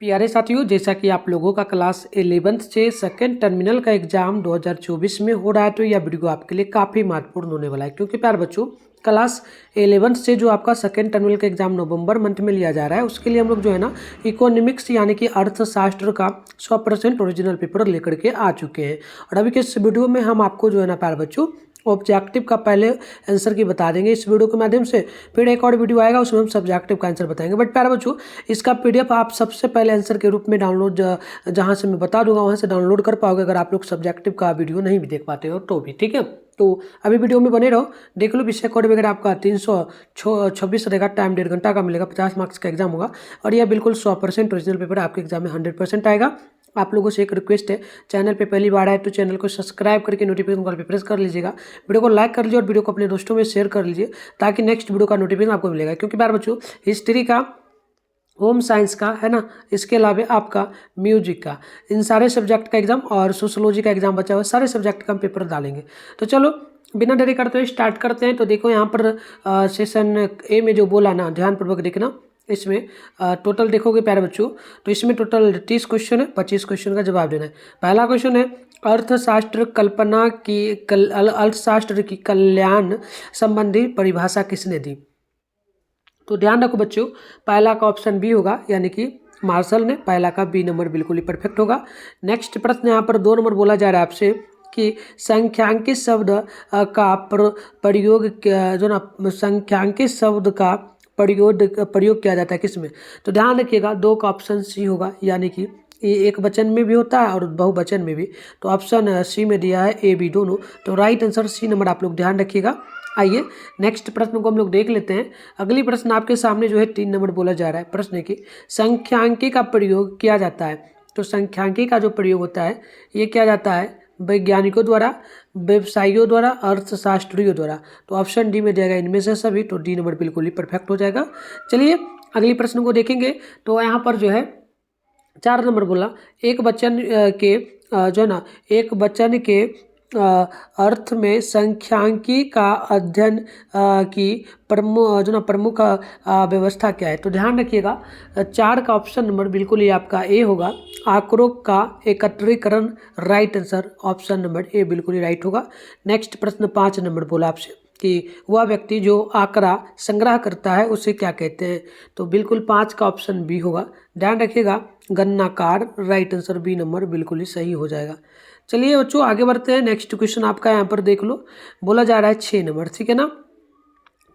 प्यारे साथियों, जैसा कि आप लोगों का क्लास 11th से सेकेंड टर्मिनल का एग्जाम 2024 में हो रहा है, तो यह वीडियो आपके लिए काफ़ी महत्वपूर्ण होने वाला है। क्योंकि प्यारे बच्चों, क्लास 11th से जो आपका सेकेंड टर्मिनल का एग्जाम नवंबर मंथ में लिया जा रहा है, उसके लिए हम लोग जो है ना इकोनॉमिक्स यानी कि अर्थशास्त्र का 100% ओरिजिनल पेपर लेकर के आ चुके हैं। और अभी के इस वीडियो में हम आपको जो है ना प्यारे बच्चों ऑब्जेक्टिव का पहले आंसर की बता देंगे इस वीडियो के माध्यम से। फिर एक और वीडियो आएगा, उसमें हम सब्जेक्टिव का आंसर बताएंगे। बट प्यारे बच्चों, इसका पीडीएफ आप सबसे पहले आंसर के रूप में डाउनलोड जहां से मैं बता दूंगा वहां से डाउनलोड कर पाओगे, अगर आप लोग सब्जेक्टिव का वीडियो नहीं भी देख पाते हो तो भी। ठीक है, तो अभी वीडियो में बने रहो, देख लो। विषय कोड वगैरह आपका 326 रहेगा, टाइम 1.5 घंटा का मिलेगा, 50 मार्क्स का एग्जाम होगा। और यह बिल्कुल 100% ओरिजिनल पेपर आपके एग्जाम में 100% आएगा। आप लोगों से एक रिक्वेस्ट है, चैनल पे पहली बार आए तो चैनल को सब्सक्राइब करके नोटिफिकेशन कॉल पे प्रेस कर लीजिएगा, वीडियो को लाइक कर लीजिए और वीडियो को अपने दोस्तों में शेयर कर लीजिए, ताकि नेक्स्ट वीडियो का नोटिफिकेशन आपको मिलेगा। क्योंकि प्यारे बच्चों, हिस्ट्री का, होम साइंस का है ना, इसके अलावा आपका म्यूजिक का, इन सारे सब्जेक्ट का एग्जाम और सोशोलॉजी का एग्जाम बचा हुआ, सारे सब्जेक्ट का हम पेपर डालेंगे। तो चलो बिना देरी करते हुए स्टार्ट करते हैं। तो देखो यहाँ पर सेशन ए में जो बोला ना, ध्यानपूर्वक देखना। इसमें टोटल देखोगे प्यारे बच्चों, तो इसमें टोटल 30 क्वेश्चन है, 25 क्वेश्चन का जवाब देना है। पहला क्वेश्चन है, अर्थशास्त्र अर्थशास्त्र की कल्याण संबंधी परिभाषा किसने दी? तो ध्यान रखो बच्चों, पहला का ऑप्शन बी होगा, यानी कि मार्शल ने। पहला का बी नंबर बिल्कुल ही परफेक्ट होगा। नेक्स्ट प्रश्न यहाँ पर 2 नंबर बोला जा रहा है आपसे कि संख्यांकित शब्द का प्रयोग जो ना संख्यांकित शब्द का प्रयोग किया जाता है किसमें? तो ध्यान रखिएगा, 2 का ऑप्शन सी होगा, यानी कि ये एक वचन में भी होता है और बहुवचन में भी। तो ऑप्शन सी में दिया है ए बी दोनों, तो राइट आंसर सी नंबर आप लोग ध्यान रखिएगा। आइए नेक्स्ट प्रश्न को हम लोग देख लेते हैं। अगली प्रश्न आपके सामने जो है 3 नंबर बोला जा रहा है। प्रश्न है कि संख्यांकी का प्रयोग किया जाता है। तो संख्यांकी का जो प्रयोग होता है ये किया जाता है वैज्ञानिकों द्वारा, व्यवसायियों द्वारा, अर्थशास्त्रियों द्वारा। तो ऑप्शन डी में जाएगा इनमें से सभी, तो डी नंबर बिल्कुल ही परफेक्ट हो जाएगा। चलिए अगली प्रश्न को देखेंगे। तो यहाँ पर जो है 4 नंबर बोला, एक वचन के जो है ना, एक वचन के अर्थ में संख्यांकी का अध्ययन की प्रमुख व्यवस्था क्या है? तो ध्यान रखिएगा, 4 का ऑप्शन नंबर बिल्कुल ही आपका ए होगा, आंकड़ों का एकत्रीकरण। Right answer option number A बिल्कुल ही राइट होगा। नेक्स्ट प्रश्न 5 नंबर बोला आपसे कि वह व्यक्ति जो आंकड़ा संग्रह करता है उसे क्या कहते हैं? तो बिल्कुल 5 का ऑप्शन बी होगा, ध्यान रखिएगा, गणनाकार। राइट आंसर बी नंबर बिल्कुल ही सही हो जाएगा। चलिए बच्चों आगे बढ़ते हैं। नेक्स्ट क्वेश्चन आपका यहाँ पर देख लो, बोला जा रहा है 6 नंबर, ठीक है ना।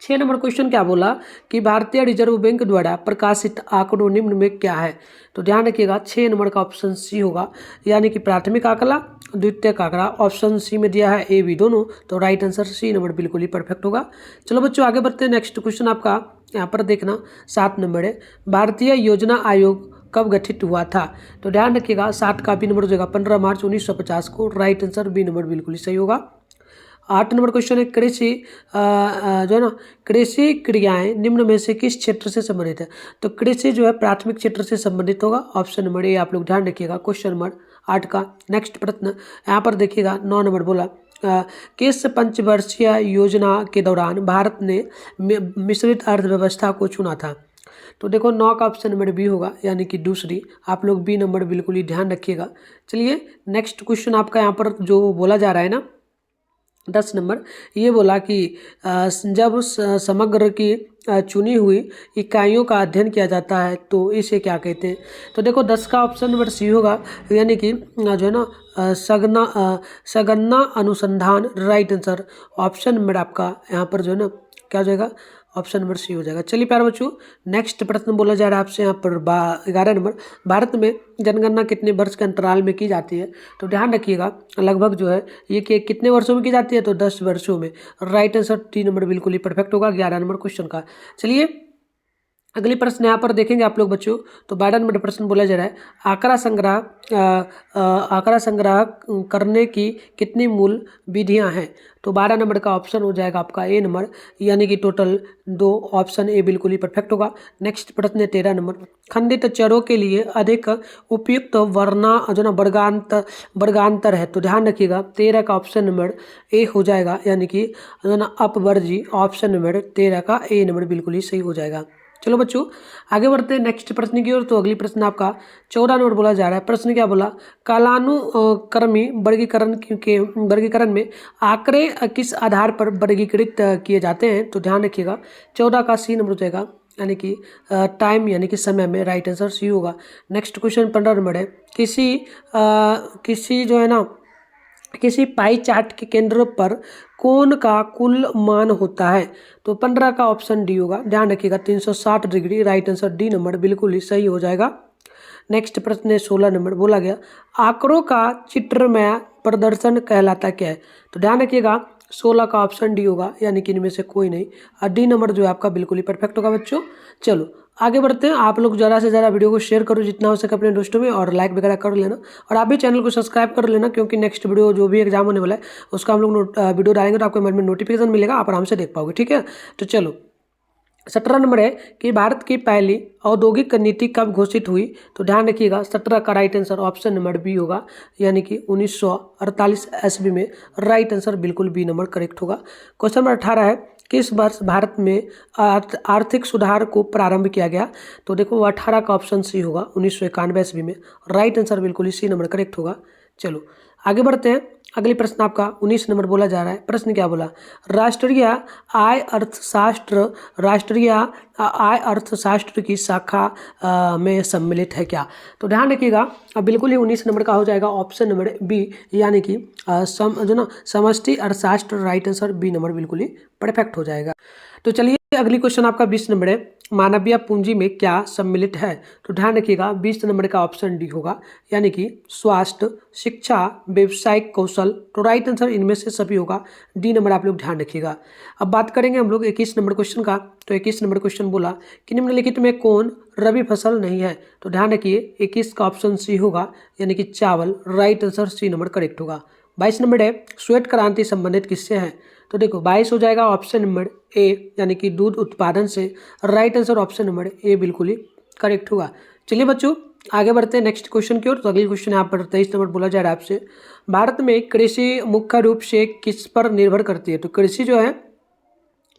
6 नंबर क्वेश्चन क्या बोला कि भारतीय रिजर्व बैंक द्वारा प्रकाशित आंकड़ों निम्न में क्या है? तो ध्यान रखिएगा, 6 नंबर का ऑप्शन सी होगा, यानी कि प्राथमिक आंकड़ा, द्वितीयक आंकड़ा। ऑप्शन सी में दिया है ए बी दोनों, तो राइट आंसर सी नंबर बिल्कुल ही परफेक्ट होगा। चलो बच्चों आगे बढ़ते हैं। नेक्स्ट क्वेश्चन आपका यहाँ पर देखना 7 नंबर है, भारतीय योजना आयोग कब गठित हुआ था? तो ध्यान रखिएगा, 7 का बी नंबर हो जाएगा 15 मार्च 1950 को। राइट आंसर बी नंबर बिल्कुल ही सही होगा। 8 नंबर क्वेश्चन है, कृषि जो है ना, कृषि क्रियाएं निम्न में से किस क्षेत्र से संबंधित है? तो कृषि जो है प्राथमिक क्षेत्र से संबंधित होगा। ऑप्शन नंबर ए आप लोग ध्यान रखिएगा, क्वेश्चन नंबर 8 का। नेक्स्ट प्रश्न यहाँ पर देखिएगा 9 नंबर बोला, किस पंचवर्षीय योजना के दौरान भारत ने मिश्रित अर्थव्यवस्था को चुना था? तो देखो 9 का ऑप्शन नंबर बी होगा, यानी कि दूसरी। आप लोग बी नंबर बिल्कुल ही ध्यान रखिएगा। चलिए नेक्स्ट क्वेश्चन आपका यहाँ पर जो बोला जा रहा है ना 10 नंबर, ये बोला कि जब समग्र की चुनी हुई इकाइयों का अध्ययन किया जाता है तो इसे क्या कहते हैं? तो देखो 10 का ऑप्शन नंबर सी होगा, यानी कि जो है ना सगन्ना अनुसंधान। राइट आंसर ऑप्शन नंबर आपका यहाँ पर जो है ना क्या हो जाएगा? ऑप्शन नंबर सी हो जाएगा। चलिए प्यारे बच्चों नेक्स्ट प्रश्न बोला जा रहा है आपसे यहाँ पर 11 नंबर, भारत में जनगणना कितने वर्ष के अंतराल में की जाती है? तो ध्यान रखिएगा, लगभग जो है ये कि कितने वर्षों में की जाती है? तो 10 वर्षों में। राइट आंसर टी नंबर बिल्कुल ही परफेक्ट होगा 11 नंबर क्वेश्चन का। चलिए अगली प्रश्न यहाँ पर देखेंगे आप लोग बच्चों। तो 12 नंबर प्रश्न बोला जा रहा है, आंकड़ा संग्रह करने की कितनी मूल विधियाँ हैं? तो 12 नंबर का ऑप्शन हो जाएगा आपका ए नंबर, यानी कि टोटल 2। ऑप्शन ए बिल्कुल ही परफेक्ट होगा। नेक्स्ट प्रश्न है 13 नंबर, खंडित चरों के लिए अधिक उपयुक्त जो ना वर्गांतर है? तो ध्यान रखिएगा, 13 का ऑप्शन नंबर ए हो जाएगा, यानी कि जो ना अपवर्जी। ऑप्शन नंबर 13 का ए नंबर बिल्कुल ही सही हो जाएगा। चलो बच्चों आगे बढ़ते हैं नेक्स्ट प्रश्न की ओर। तो अगली प्रश्न आपका 14 नंबर बोला जा रहा है। प्रश्न क्या बोला, कालानुक्रमी वर्गीकरण में आंकड़े किस आधार पर वर्गीकृत किए जाते हैं। तो ध्यान रखिएगा 14 का सी नंबर हो जाएगा, यानी कि टाइम यानी कि समय में। राइट आंसर सी होगा। नेक्स्ट क्वेश्चन 15 नंबर है, किसी जो है ना किसी पाई चार्ट के केंद्र पर कोण का कुल मान होता है। तो 15 का ऑप्शन डी होगा। ध्यान रखिएगा 360 degree. Right answer D number बिल्कुल ही सही हो जाएगा। नेक्स्ट प्रश्न है 16 नंबर बोला गया, आंकड़ों का चित्रमय प्रदर्शन कहलाता क्या है। तो ध्यान रखिएगा 16 का ऑप्शन डी होगा, यानी कि इनमें से कोई नहीं। और डी नंबर जो है आपका बिल्कुल ही परफेक्ट होगा बच्चों। चलो आगे बढ़ते हैं। आप लोग ज़्यादा से ज़्यादा वीडियो को शेयर करो जितना हो सके अपने दोस्तों में, और लाइक वगैरह कर लेना। और आप भी चैनल को सब्सक्राइब कर लेना, क्योंकि नेक्स्ट वीडियो जो भी एग्जाम होने वाला है उसका हम लोग वीडियो डालेंगे तो आपको मन में नोटिफिकेशन मिलेगा, आप आराम से देख पाओगे। ठीक है, तो चलो 17 नंबर है कि भारत की पहली औद्योगिक नीति कब घोषित हुई। तो ध्यान रखिएगा 17 का right answer option number B होगा, यानी कि 1948 ईस्वी में। राइट आंसर बिल्कुल बी नंबर करेक्ट होगा। क्वेश्चन नंबर 18 है, किस वर्ष भारत में आर्थिक सुधार को प्रारंभ किया गया। तो देखो 18 का ऑप्शन सी होगा, 1991 ईस्वी में। राइट आंसर बिल्कुल ही सी नंबर करेक्ट होगा। चलो आगे बढ़ते हैं। अगली प्रश्न आपका 19 नंबर बोला जा रहा है। प्रश्न क्या बोला, राष्ट्रीय आय अर्थशास्त्र की शाखा में सम्मिलित है क्या। तो ध्यान रखिएगा अब बिल्कुल ही 19 नंबर का हो जाएगा ऑप्शन नंबर बी, यानी कि समष्टि अर्थशास्त्र। राइट आंसर बी नंबर बिल्कुल ही परफेक्ट हो जाएगा। तो चलिए अगली क्वेश्चन आपका 20 नंबर है, मानवीय पूंजी में क्या सम्मिलित है। तो ध्यान रखिएगा 20 नंबर का ऑप्शन डी होगा, यानी कि स्वास्थ्य, शिक्षा, व्यावसायिक कौशल। तो राइट आंसर इनमें से सभी होगा। डी नंबर आप लोग ध्यान रखिएगा। अब बात करेंगे हम लोग 21 नंबर क्वेश्चन का। तो 21 नंबर क्वेश्चन बोला कि निम्नलिखित में कौन रबी फसल नहीं है। तो ध्यान रखिए 21 का ऑप्शन सी होगा, यानी कि चावल। Right answer C number correct होगा। 22 नंबर है, श्वेत क्रांति संबंधित किससे है। तो देखो 22 हो जाएगा ऑप्शन नंबर ए, यानी कि दूध उत्पादन से। Right answer option number A बिल्कुल ही करेक्ट होगा। चलिए बच्चों आगे बढ़ते हैं नेक्स्ट क्वेश्चन की ओर। तो अगली क्वेश्चन यहाँ पर 23 नंबर बोला जा रहा है आपसे, भारत में कृषि मुख्य रूप से किस पर निर्भर करती है। तो कृषि जो है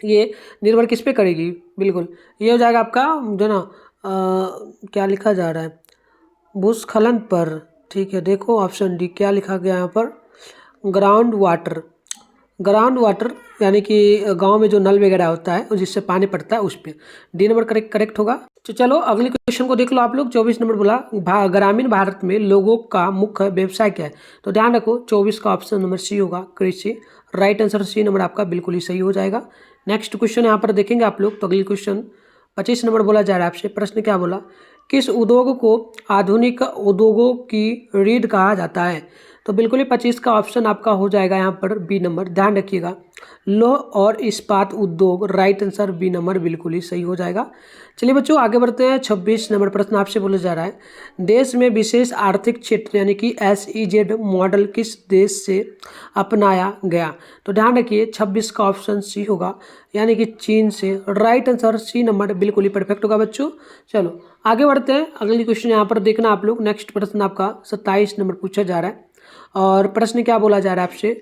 ये निर्भर किस पे करेगी, बिल्कुल ये हो जाएगा आपका जो ना क्या लिखा जा रहा है, भूस्खलन पर। ठीक है, देखो ऑप्शन डी क्या लिखा गया यहाँ पर, ग्राउंड वाटर यानी कि गांव में जो नल वगैरह होता है और जिससे पानी पड़ता है उस पर। डी नंबर करेक्ट होगा। तो चलो अगली क्वेश्चन को देख लो आप लोग। 24 नंबर बोला, ग्रामीण भारत में लोगों का मुख्य व्यवसाय क्या है। तो ध्यान रखो 24 का ऑप्शन नंबर सी होगा, कृषि। राइट आंसर सी नंबर आपका बिल्कुल ही सही हो जाएगा। नेक्स्ट क्वेश्चन यहाँ पर देखेंगे आप लोग। तो अगली क्वेश्चन 25 नंबर बोला जा रहा है आपसे। प्रश्न क्या बोला, किस उद्योग को आधुनिक उद्योगों की रीढ़ कहा जाता है। तो बिल्कुल ही 25 का ऑप्शन आपका हो जाएगा यहाँ पर बी नंबर। ध्यान रखिएगा लौह और इस्पात उद्योग। राइट आंसर बी नंबर बिल्कुल ही सही हो जाएगा। चलिए बच्चों आगे बढ़ते हैं। 26 नंबर प्रश्न आपसे बोला जा रहा है, देश में विशेष आर्थिक क्षेत्र यानी कि SEZ मॉडल किस देश से अपनाया गया। तो ध्यान रखिए 26 का ऑप्शन सी होगा, यानी कि चीन से। राइट आंसर सी नंबर बिल्कुल ही परफेक्ट होगा बच्चों। चलो आगे बढ़ते हैं। अगली क्वेश्चन यहाँ पर देखना आप लोग। नेक्स्ट प्रश्न आपका 27 नंबर पूछा जा रहा है, और प्रश्न क्या बोला जा रहा है आपसे,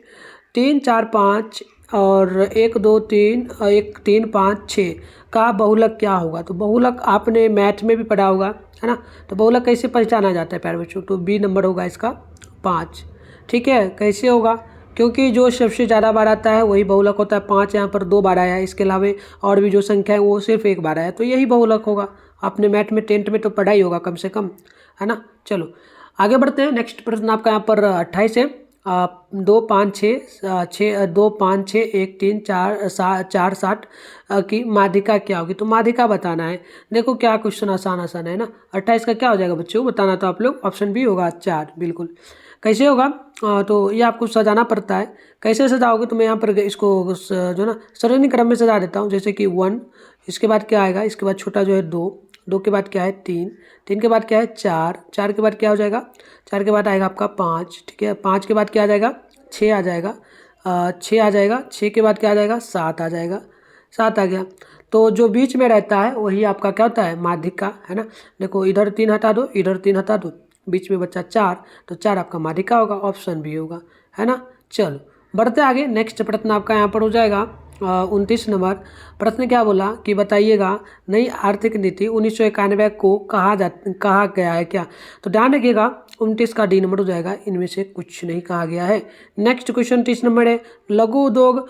3 4 5 और 1 2 3 1 3 5 6 का बहुलक क्या होगा। तो बहुलक आपने मैथ में भी पढ़ा होगा, है ना। तो बहुलक कैसे पहचाना जाता है प्यारे बच्चों। तो बी नंबर होगा इसका 5। ठीक है, कैसे होगा, क्योंकि जो सबसे ज़्यादा बार आता है वही बहुलक होता है। 5 यहाँ पर 2 बार आया है, इसके अलावा और भी जो संख्या है वो सिर्फ 1 बार आया है, तो यही बहुलक होगा। आपने मैथ में 10th में तो पढ़ा ही होगा कम से कम, है ना। चलो आगे बढ़ते हैं। नेक्स्ट प्रश्न आपका यहाँ पर 28 है, 2 5 6 2 5 6 1 3 4 7 की माध्यिका क्या होगी। तो माध्यिका बताना है। देखो क्या क्वेश्चन आसान है ना। 28 का क्या हो जाएगा बच्चों बताना, तो आप लोग ऑप्शन बी होगा 4 बिल्कुल। कैसे होगा, तो ये आपको सजाना पड़ता है। कैसे सजाओगे, तो मैं यहाँ पर इसको जो ना श्रेणी क्रम में सजा देता हूँ। जैसे कि 1, इसके बाद क्या आएगा, इसके बाद छोटा जो है 2 के बाद क्या है 3 के बाद क्या है 4 के बाद क्या हो जाएगा, 4 के बाद आएगा आपका 5। ठीक है, 5 के बाद क्या आ जाएगा 6 आ जाएगा, 6 आ जाएगा, 6 के बाद क्या आ जाएगा 7 आ जाएगा, 7 आ गया। तो जो बीच में रहता है वही आपका क्या होता है माध्यिका, है ना। देखो इधर 3 हटा दो, इधर 3 हटा दो, बीच में बच्चा 4, तो 4 आपका माध्यिका होगा, ऑप्शन बी होगा, है ना। चलो बढ़ते आगे। नेक्स्ट प्रश्न आपका यहाँ पर हो जाएगा 29 नंबर प्रश्न क्या बोला कि बताइएगा नई आर्थिक नीति 1991 को कहा गया है क्या। तो ध्यान रखिएगा 29 का डी नंबर हो जाएगा, इनमें से कुछ नहीं कहा गया है। नेक्स्ट क्वेश्चन 30 नंबर है लघु उद्योग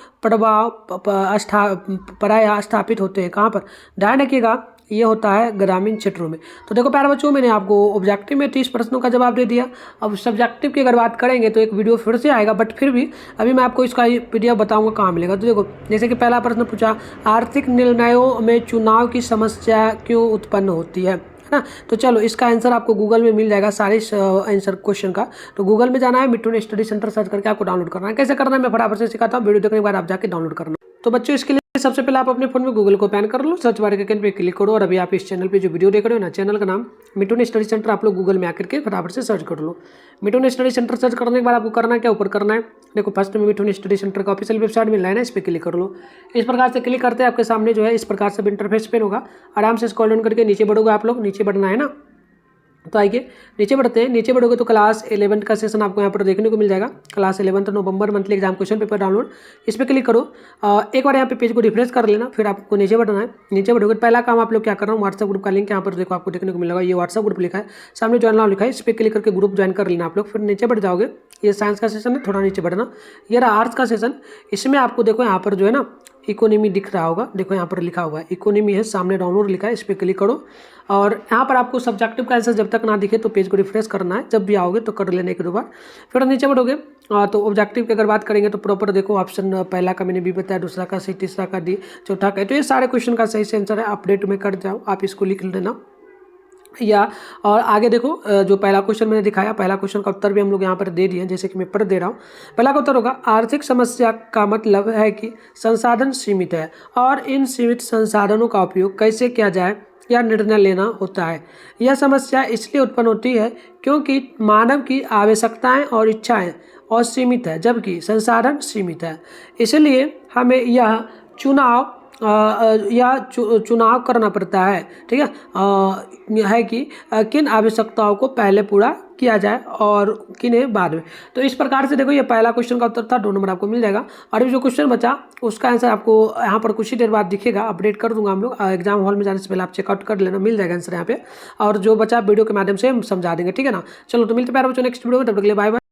प्रायः स्थापित होते हैं कहाँ पर। ध्यान रखिएगा ये होता है ग्रामीण क्षेत्रों में। तो देखो प्यारे बच्चों मैंने आपको ऑब्जेक्टिव में 30 प्रश्नों का जवाब दे दिया। अब सब्जेक्टिव की अगर बात करेंगे तो एक वीडियो फिर से आएगा, बट फिर भी अभी मैं आपको इसका PDF बताऊंगा कहाँ मिलेगा। तो देखो जैसे कि पहला प्रश्न पूछा आर्थिक निर्णयों में चुनाव की समस्या क्यों उत्पन्न होती है ना। तो चलो इसका आंसर आपको गूगल में मिल जाएगा सारे आंसर क्वेश्चन का। तो गूगल में जाना है, मिठुन स्टडी सेंटर सर्च करके आपको डाउनलोड करना है। कैसे करना है मैं फटाफट से सिखाता हूँ, वीडियो देखने के बाद आप जाके डाउनलोड करना। तो बच्चों इसके लिए सबसे पहले आप अपने फोन में गूगल को ओपन कर लो, सर्च बार के आइकन पे क्लिक करो और अभी आप इस चैनल पे जो वीडियो देख रहे हो ना, चैनल का नाम मिठुन स्टडी सेंटर, आप लोग गूगल में आकर के फटाफट से सर्च कर लो। मिठुन स्टडी सेंटर सर्च करने के बाद आपको करना क्या, ऊपर करना है देखो फर्स्ट में मिठुन स्टडी सेंटर का ऑफिशियल वेबसाइट मिल रहा है ना, इस पर क्लिक कर लो। इस प्रकार से क्लिक करते हैं आपके सामने जो है इस प्रकार से इंटरफेस पेन होगा। आराम से स्क्रॉल डाउन करके नीचे बढ़ोगे, आप लोग नीचे बढ़ना है ना। तो आइए नीचे बढ़ते हैं, नीचे बढ़ोगे तो क्लास 11 का सेशन आपको यहाँ पर देखने को मिल जाएगा। Class 11 November monthly exam question paper download, इस पर क्लिक करो। एक बार यहाँ पे पेज को रिफ्रेश कर लेना, फिर आपको नीचे बढ़ना है। नीचे बढ़ोगे पहला काम आप लोग क्या कर रहा हूँ, व्हाट्सएप ग्रुप का लिंक यहाँ पर देखो आपको देखने को मिलेगा, ये व्हाट्सएप ग्रुप लिखा है, सामने ज्वाइन नाउ लिखा है, इस पर क्लिक करके ग्रुप ज्वाइन कर लेना आप लोग। फिर नीचे बढ़ जाओगे, ये साइंस का सेशन है, थोड़ा नीचे बढ़ना, ये रहा आर्ट्स का सेशन। इसमें आपको देखो यहाँ पर जो है ना इकोनॉमी दिख रहा होगा, देखो यहाँ पर लिखा हुआ है इकोनॉमी है, सामने डाउनलोड लिखा है, इस पर क्लिक करो। और यहाँ पर आपको सब्जेक्टिव का आंसर जब तक ना दिखे तो पेज को रिफ्रेश करना है, जब भी आओगे तो कर लेने के दो बार। फिर नीचे बढ़ोगे तो ऑब्जेक्टिव की अगर बात करेंगे तो प्रॉपर देखो ऑप्शन पहला का मैंने भी बताया, दूसरा का सी, तीसरा का डी, चौथा का, तो ये सारे क्वेश्चन का सही से आंसर है। अपडेट में कर जाओ, आप इसको लिख लेना या और आगे देखो जो पहला क्वेश्चन मैंने दिखाया, पहला क्वेश्चन का उत्तर भी हम लोग यहाँ पर दे दिए, जैसे कि मैं पढ़ दे रहा हूँ। पहला का उत्तर होगा आर्थिक समस्या का मतलब है कि संसाधन सीमित है और इन सीमित संसाधनों का उपयोग कैसे किया जाए या निर्णय लेना होता है। यह समस्या इसलिए उत्पन्न होती है क्योंकि मानव की आवश्यकताएं और इच्छाएं असीमित है जबकि संसाधन सीमित है। इसलिए हमें यह चुनाव करना पड़ता है, ठीक है कि किन आवश्यकताओं को पहले पूरा किया जाए और किन्हें बाद में। तो इस प्रकार से देखो ये पहला क्वेश्चन का उत्तर था, 2 नंबर आपको मिल जाएगा। और अभी जो क्वेश्चन बचा उसका आंसर आपको यहाँ पर कुछ ही देर बाद दिखेगा, अपडेट कर दूंगा हम लोग। एग्जाम हॉल में जाने से पहले आप चेकआउट कर लेना, मिल जाएगा आंसर यहाँ पे, और जो बचा वीडियो के माध्यम से हम समझा देंगे, ठीक है ना। चलो तो मिलते हैं प्यारे बच्चों नेक्स्ट वीडियो में, तब तक के लिए बाय बाय।